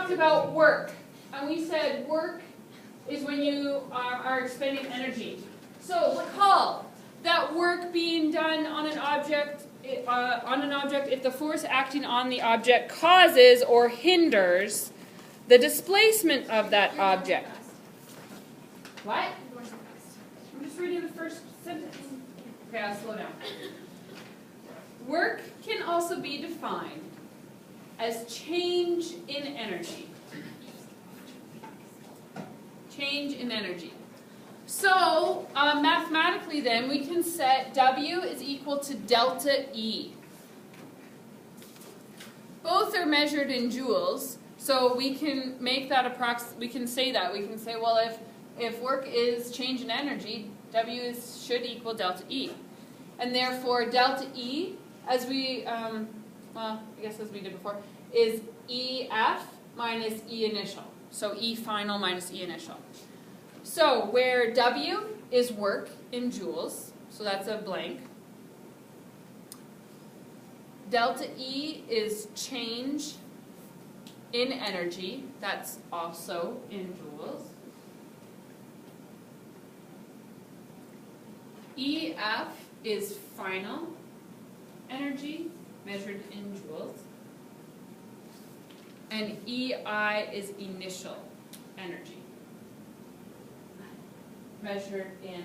talked about work, and we said work is when you are expending energy. So recall that work being done on an object, if the force acting on the object causes or hinders the displacement of that object. What? I'm just reading the first sentence. Okay, I'll slow down. Work can also be defined as change in energy. Change in energy. So, mathematically then, we can set W is equal to delta E. Both are measured in joules, so we can make that we can say, well, if work is change in energy, W should equal delta E. And therefore, delta E, as we, as we did before, is EF minus E initial. So E final minus E initial. So where W is work in joules, so that's a blank. Delta E is change in energy, that's also in joules. EF is final energy, measured in joules. And EI is initial energy, measured in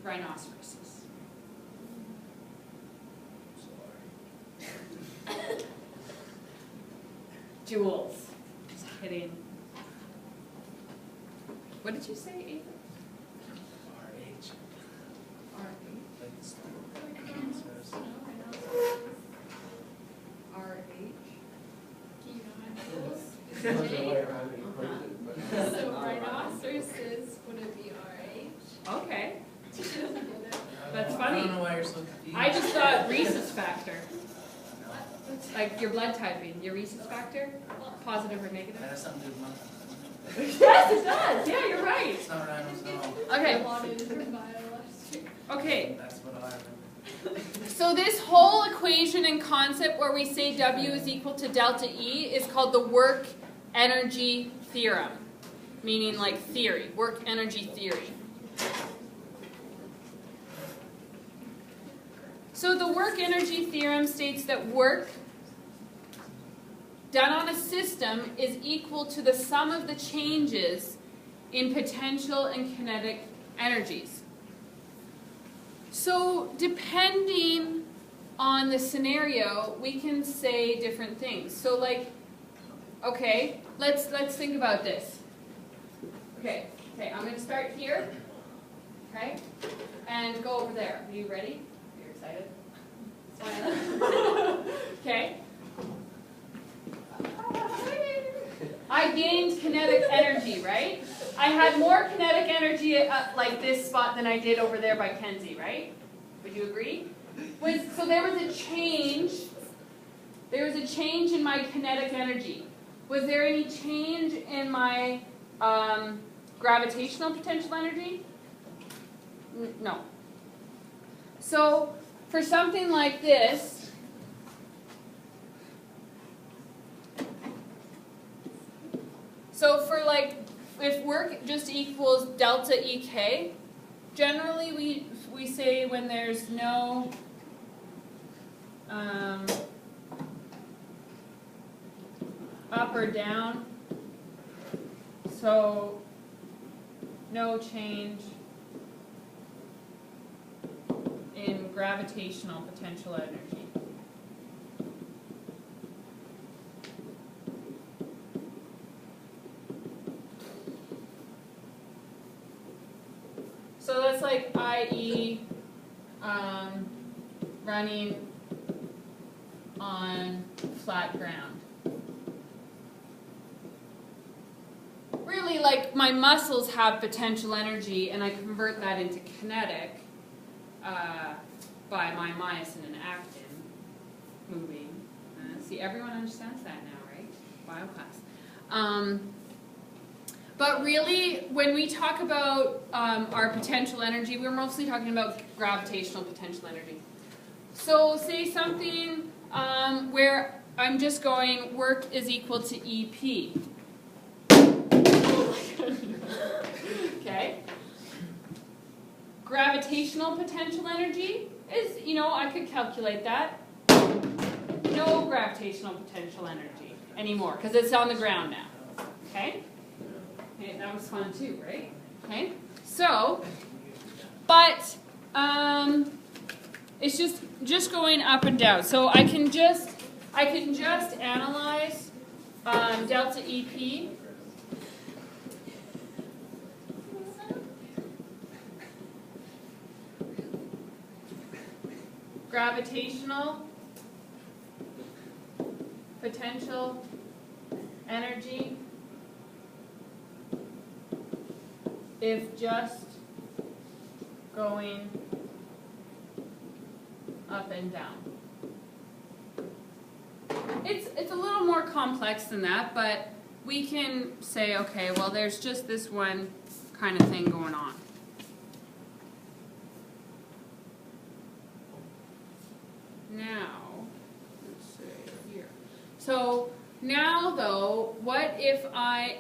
rhinoceroses. Joules. Just kidding. What did you say, Ava? RH. So rhinoceroses wouldn't be RH. Okay. That's funny. I don't know why you're so confused. I just thought rhesus factor. Like your blood typing, your rhesus factor? Positive or negative? That has something to do with my... Yes, it does. Yeah, you're right. It's not rhinos, no. Okay. I wanted to biology. Okay. That's what I remember. So this whole equation and concept where we say W is equal to delta E is called the work energy theorem, meaning like theory, work energy theory. So the work energy theorem states that work done on a system is equal to the sum of the changes in potential and kinetic energies. So depending on the scenario, we can say different things. So like, okay, let's think about this. Okay, I'm going to start here, okay, and go over there. Are you ready? Are you excited? Okay. I gained kinetic energy, right? I had more kinetic energy at like this spot than I did over there by Kenzie, right? Would you agree? So there was a change. There was a change in my kinetic energy. Was there any change in my gravitational potential energy? No. So for something like this, so for like, if work just equals delta EK, generally we say when there's no up or down, so no change in gravitational potential energy. So that's like i.e. running on flat ground. Really, like my muscles have potential energy and I convert that into kinetic by my myosin and actin moving. See, everyone understands that now, right? Bio class. But really, when we talk about our potential energy, we're mostly talking about gravitational potential energy. So say something where I'm just going work is equal to EP. Okay? Gravitational potential energy is, I could calculate that. No gravitational potential energy anymore because it's on the ground now. Okay? Okay, that was fun too, right? Okay? So, but it's just going up and down. So I can just analyze delta EP. Gravitational potential energy if just going up and down. It's a little more complex than that, but we can say, okay, well, there's just this one kind of thing going on. Now, let's see here. So now, though, what if I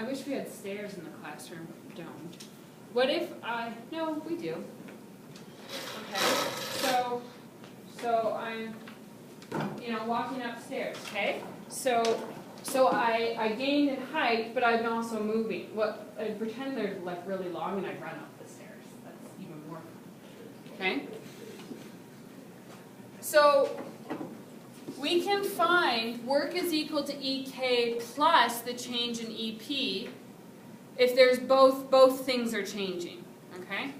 wish we had stairs in the classroom. We don't. What if no, we do. Okay, so I'm, walking upstairs, okay? So I gained in height, but I'm also moving. I pretend they're like really long and I run up the stairs. That's even more fun. Okay? So we can find work is equal to EK plus the change in EP if there's both things are changing. Okay?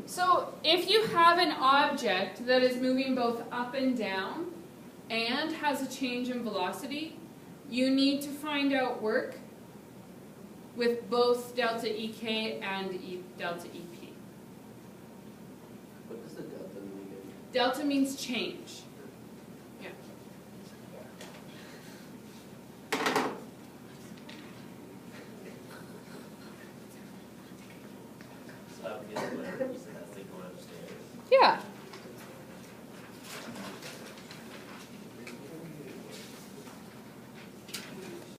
So if you have an object that is moving both up and down and has a change in velocity, you need to find out work with both delta EK and delta EP. What does the delta mean again? Delta means change. Yeah. So I would get